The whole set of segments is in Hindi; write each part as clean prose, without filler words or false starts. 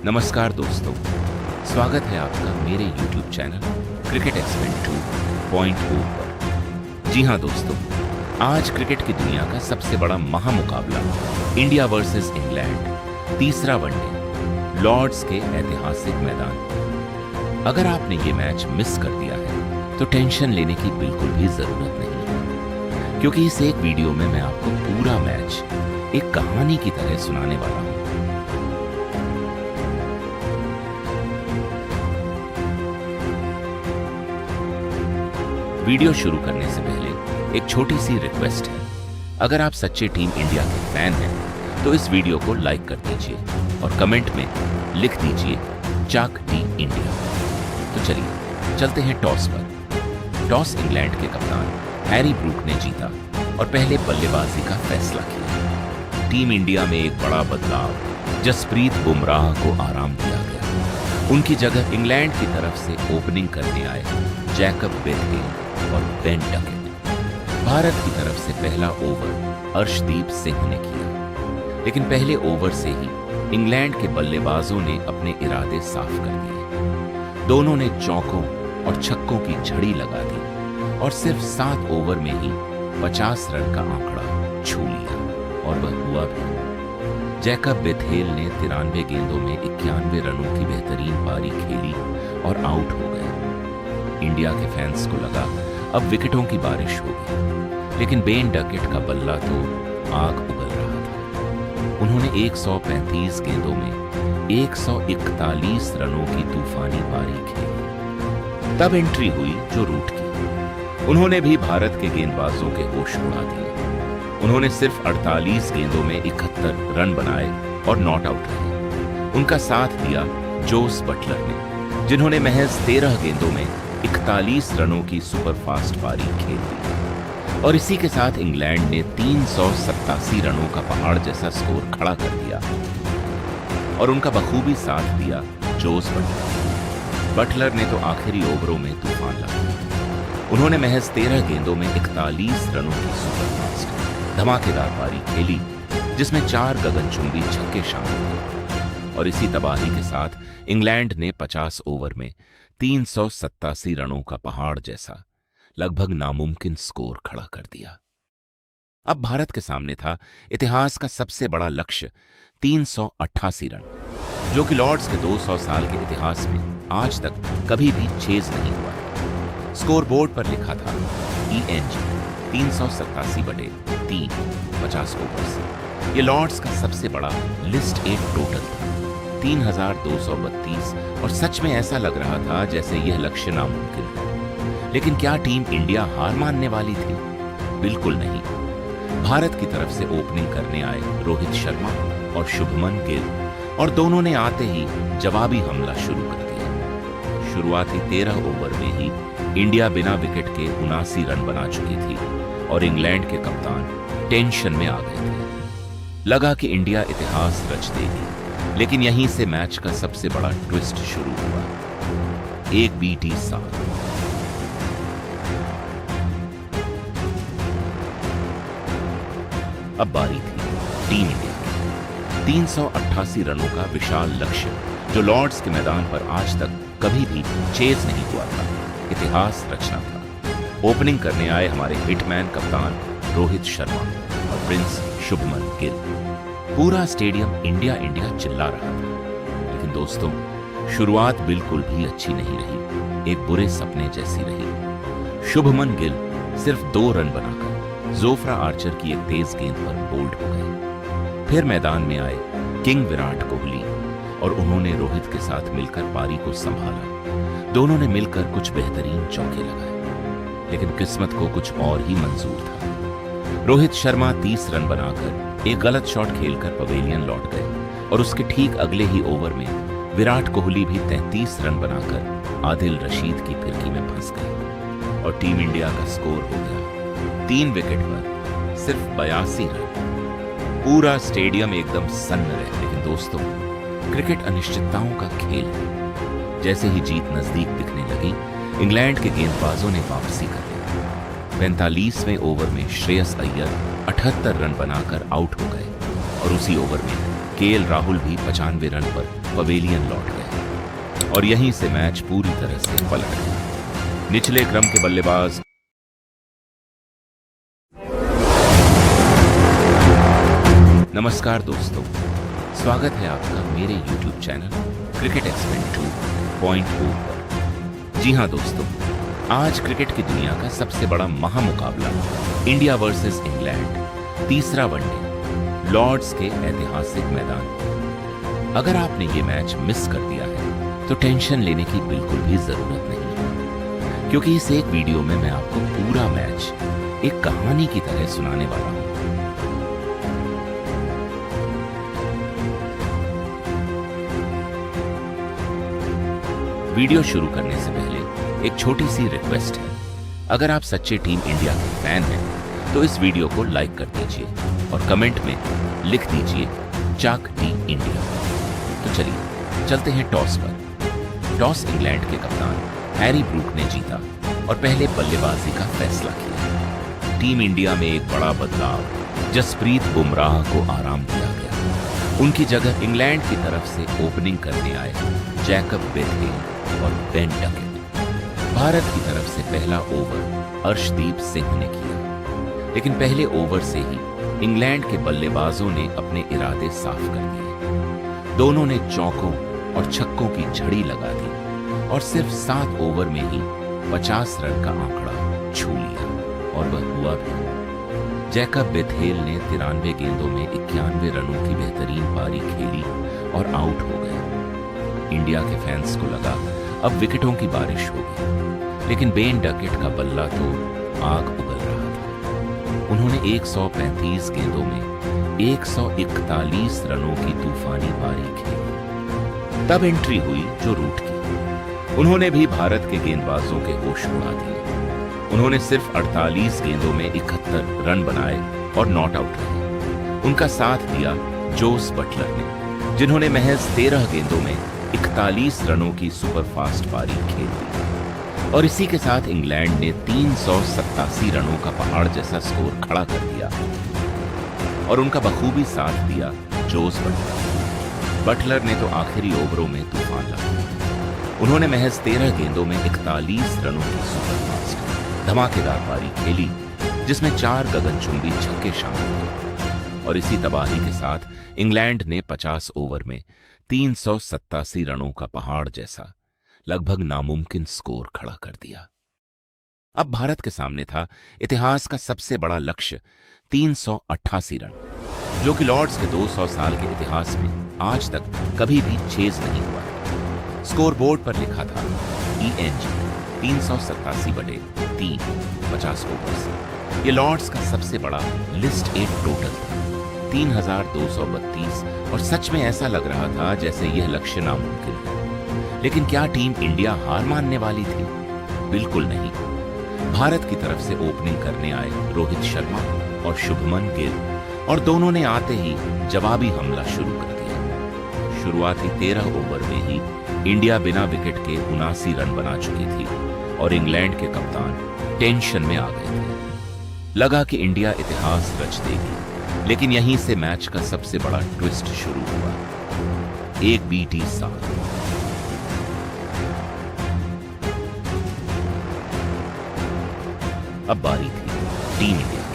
नमस्कार दोस्तों, स्वागत है आपका मेरे YouTube चैनल क्रिकेट एक्सपेरिमेंट 2.0 पर। जी हाँ दोस्तों, आज क्रिकेट की दुनिया का सबसे बड़ा महामुकाबला इंडिया वर्सेस इंग्लैंड, तीसरा वनडे लॉर्ड्स के ऐतिहासिक मैदान पर। अगर आपने ये मैच मिस कर दिया है तो टेंशन लेने की बिल्कुल भी जरूरत नहीं है, क्योंकि इस एक वीडियो में मैं आपको पूरा मैच एक कहानी की तरह सुनाने वाला हूं। वीडियो शुरू करने से पहले एक छोटी सी रिक्वेस्ट है। अगर आप सच्चे टीम इंडिया के फैन हैं तो इस वीडियो को लाइक कर दीजिए और कमेंट में लिख दीजिए चाक टीम इंडिया। तो चलिए चलते हैं टॉस पर। टॉस इंग्लैंड के कप्तान हैरी ब्रूक ने जीता और पहले बल्लेबाजी का फैसला किया। टीम इंडिया में एक बड़ा बदलाव, जसप्रीत बुमराह को आराम दिया गया। उनकी जगह इंग्लैंड की तरफ से ओपनिंग करने आए जैकब बेथेल और बेन डकेट। भारत की तरफ से पहला ओवर अर्शदीप सिंह ने किया, लेकिन पहले ओवर से ही इंग्लैंड के बल्लेबाजों ने अपने इरादे साफ कर दिए। दोनों ने चौकों और छक्कों की झड़ी लगा दी और सिर्फ 7 ओवर में ही 50 रन का आंकड़ा छू लिया, और वह हुआ भी। जैकब बेथेल ने 93 गेंदों में 91 रनों की बेहतरीन पारी खेली और आउट हो गए। इंडिया के फैंस को लगा अब विकेटों की बारिश होगी, लेकिन बेन डकेट का बल्ला तो आग उगल रहा था। उन्होंने 135 गेंदों में 141 रनों की तूफानी पारी खेली। तब एंट्री हुई जो रूट की। उन्होंने भी भारत के गेंदबाजों के होश उड़ा दिए। उन्होंने सिर्फ 48 गेंदों में 71 रन बनाए और नॉट आउट रहे। उनका साथ दिया जोस बटलर ने, जिन्होंने महज 13 गेंदों में 41 रनों की सुपरफास्ट पारी खेल दी, और इसी के साथ इंग्लैंड ने 387 रनों का पहाड़ जैसा स्कोर खड़ा कर दिया। और उनका बखूबी साथ दिया जोस बटलर। बटलर ने तो आखिरी ओवरों में तूफान लगाया। उन्होंने महज 13 गेंदों में 41 रनों की सुपरफास्ट धमाकेदार पारी खेली, जिसमें 4 गगनचुंबी छक्के शामिल थे। और इसी तबाही के साथ इंग्लैंड ने 50 ओवर में 387 रनों का पहाड़ जैसा लगभग नामुमकिन स्कोर खड़ा कर दिया। अब भारत के सामने था इतिहास का सबसे बड़ा लक्ष्य, 388 रन, जो कि लॉर्ड्स के 200 साल के इतिहास में आज तक कभी भी चेज नहीं हुआ। स्कोर बोर्ड पर लिखा था ENG 387/3 50 ओवर्स। ये लॉर्ड्स का सबसे बड़ा लिस्ट 8 टोटल था, 3232, और सच में ऐसा लग रहा था जैसे यह लक्ष्य नामुमकिन है। लेकिन क्या टीम इंडिया हार मानने वाली थी? बिल्कुल नहीं। भारत की तरफ से ओपनिंग करने आए रोहित शर्मा और शुभमन गिल, और दोनों ने आते ही जवाबी हमला शुरू कर दिया। शुरुआती 13 ओवर में ही इंडिया बिना विकेट के 79 रन बना चुकी थी और इंग्लैंड के कप्तान टेंशन में आ गए थे। लगा कि इंडिया इतिहास रच देगी, लेकिन यहीं से मैच का सबसे बड़ा ट्विस्ट शुरू हुआ। एक BT साथ। अब बारी थी टीम इंडिया की। 388 रनों का विशाल लक्ष्य, जो लॉर्ड्स के मैदान पर आज तक कभी भी चेज नहीं हुआ था, इतिहास रचना था। ओपनिंग करने आए हमारे हिटमैन कप्तान रोहित शर्मा और प्रिंस शुभमन गिल। पूरा स्टेडियम इंडिया इंडिया चिल्ला रहा था। लेकिन दोस्तों, शुरुआत बिल्कुल भी अच्छी नहीं रही, एक बुरे सपने जैसी रही। शुभमन गिल सिर्फ 2 रन बनाकर जोफ्रा आर्चर की एक तेज गेंद पर बोल्ड हो गए। फिर मैदान में आए किंग विराट कोहली, और उन्होंने रोहित के साथ मिलकर पारी को संभाला। दोनों ने मिलकर कुछ बेहतरीन चौके लगाए, लेकिन किस्मत को कुछ और ही मंजूर था। रोहित शर्मा 30 रन बनाकर एक गलत शॉट खेलकर पवेलियन लौट गए, और उसके ठीक अगले ही ओवर में विराट कोहली भी 33 रन बनाकर आदिल रशीद की फिरकी में फंस गए, और टीम इंडिया का स्कोर हो गया 3 विकेट पर सिर्फ 82 रन। पूरा स्टेडियम एकदम सन्न रहे। लेकिन दोस्तों, क्रिकेट अनिश्चितताओं का खेल है। जैसे ही जीत नजदीक दिखने लगी, इंग्लैंड के गेंदबाजों ने वापसी कर ली। 45वें ओवर में श्रेयस अय्यर 78 रन बनाकर आउट हो गए, और उसी ओवर में KL राहुल भी 95 रन पर पवेलियन लौट गए और यहीं से मैच पूरी तरह से पलट गया। निचले क्रम के बल्लेबाज नमस्कार दोस्तों, स्वागत है आपका मेरे YouTube चैनल क्रिकेट एक्सपेरिमेंट 2.0 पर। जी हां दोस्तों, आज क्रिकेट की दुनिया का सबसे बड़ा महामुकाबला इंडिया वर्सेस इंग्लैंड, तीसरा वनडे लॉर्ड्स के ऐतिहासिक मैदान पर। अगर आपने ये मैच मिस कर दिया है तो टेंशन लेने की बिल्कुल भी जरूरत नहीं है, क्योंकि इस एक वीडियो में मैं आपको पूरा मैच एक कहानी की तरह सुनाने वाला हूं। वीडियो शुरू करने से पहले एक छोटी सी रिक्वेस्ट है। अगर आप सच्चे टीम इंडिया के फैन हैं तो इस वीडियो को लाइक कर दीजिए और कमेंट में लिख दीजिए चाक टी इंडिया। तो चलिए चलते हैं टॉस पर। टॉस इंग्लैंड के कप्तान हैरी ब्रूक ने जीता और पहले बल्लेबाजी का फैसला किया। टीम इंडिया में एक बड़ा बदलाव, जसप्रीत बुमराह को आराम दिया गया। उनकी जगह इंग्लैंड की तरफ से ओपनिंग करने आए जैकब बेथेल और बेन डकेट। भारत की तरफ से पहला ओवर अर्शदीप सिंह ने किया, लेकिन पहले ओवर से ही इंग्लैंड के बल्लेबाजों ने अपने इरादे साफ कर दिए। दोनों ने चौकों और छक्कों की झड़ी लगा दी और सिर्फ 7 ओवर में ही 50 रन का आंकड़ा छू लिया, और वह हुआ भी। जैकब बेथेल ने 93 गेंदों में 91 रनों की बेहतरीन पारी खेली और आउट हो गए। इंडिया के फैंस को लगा अब विकेटों की बारिश होगी, लेकिन बेन डकेट का बल्ला तो आग उगल रहा था। उन्होंने 135 गेंदों में 141 रनों की तूफानी पारी खेली। तब एंट्री हुई जो रूट की। उन्होंने भी भारत के गेंदबाजों के होश उड़ा दिए। उन्होंने सिर्फ 48 गेंदों में 71 रन बनाए और नॉट आउट रहे। उनका साथ दिया जोस बटलर ने, जिन्होंने महज 13 गेंदों में 41 रनों की सुपरफास्ट पारी खेली। और इसी के साथ इंग्लैंड ने 387 रनों का पहाड़ जैसा स्कोर खड़ा कर दिया, और उनका बखूबी साथ दिया जोस बटलर। बटलर ने तो आखिरी ओवरों में तूफान लगाया। उन्होंने महज 13 गेंदों में 41 रनों की सुपरफास्ट धमाकेदार पारी खेली, जिसमें 4 गगनचुंबी छक्के शामिल थे। और इसी तबाही के साथ इंग्लैंड ने 50 ओवर में 387 रनों का पहाड़ जैसा लगभग नामुमकिन स्कोर खड़ा कर दिया। अब भारत के सामने था इतिहास का सबसे बड़ा लक्ष्य 388 रन, जो कि लॉर्ड्स के 200 साल के इतिहास में आज तक कभी भी चेज नहीं हुआ। स्कोर बोर्ड पर लिखा था ENG 387/3 50 ओवर्स। ये लॉर्ड्स का सबसे बड़ा लिस्ट 8 टोटल था, 3232, और सच में ऐसा लग रहा था जैसे यह लक्ष्य नामुमकिन है। लेकिन क्या टीम इंडिया हार मानने वाली थी? बिल्कुल नहीं। भारत की तरफ से ओपनिंग करने आए रोहित शर्मा और शुभमन गिल, और दोनों ने आते ही जवाबी हमला शुरू कर दिया। शुरुआती 13 ओवर में ही इंडिया बिना विकेट के 79 रन बना चुकी थी और इंग्लैंड के कप्तान टेंशन में आ गए थे। लगा कि इंडिया इतिहास रच देगी, लेकिन यहीं से मैच का सबसे बड़ा ट्विस्ट शुरू हुआ। एक BT साथ। अब बारी थी टीम इंडिया की।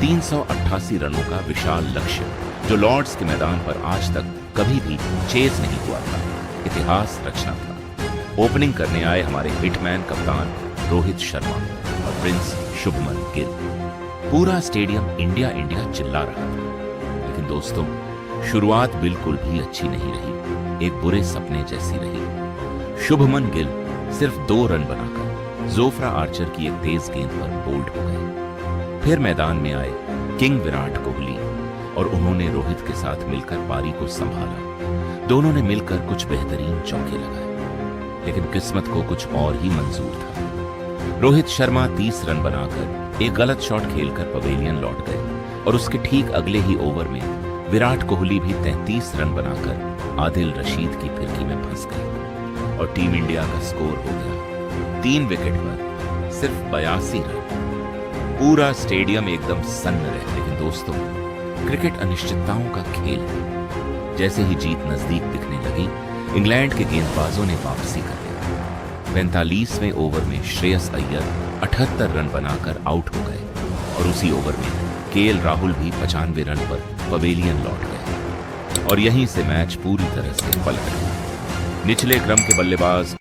388 रनों का विशाल लक्ष्य, जो लॉर्ड्स के मैदान पर आज तक कभी भी चेज नहीं हुआ था, इतिहास रचना था। ओपनिंग करने आए हमारे हिटमैन कप्तान रोहित शर्मा और प्रिंस शुभमन गिल। पूरा स्टेडियम इंडिया इंडिया चिल्ला रहा था। लेकिन दोस्तों, शुरुआत बिल्कुल भी अच्छी नहीं रही, एक बुरे सपने जैसी रही। शुभमन गिल सिर्फ 2 रन बनाकर जोफ्रा आर्चर की एक तेज गेंद पर बोल्ड हो गए। फिर मैदान में आए किंग विराट कोहली, और उन्होंने रोहित के साथ मिलकर पारी को संभाला। दोनों ने मिलकर कुछ बेहतरीन चौके लगाए, लेकिन किस्मत को कुछ और ही मंजूर था। रोहित शर्मा 30 रन बनाकर एक गलत शॉट खेलकर पवेलियन लौट गए, और उसके ठीक अगले ही ओवर में विराट कोहली भी 33 रन बनाकर आदिल रशीद की फिरकी में फंस गए, और टीम इंडिया का स्कोर हो गया 3 विकेट पर सिर्फ 82 रन। पूरा स्टेडियम एकदम सन्न रहे। लेकिन दोस्तों, क्रिकेट अनिश्चितताओं का खेल है। जैसे ही जीत नजदीक दिखने लगी, इंग्लैंड के गेंदबाजों ने वापसी कर ली। 45वें ओवर में श्रेयस अय्यर 78 रन बनाकर आउट हो गए और उसी ओवर में केएल राहुल भी 95 रन पर पवेलियन लौट गए और यहीं से मैच पूरी तरह से पलट गया। निचले क्रम के बल्लेबाज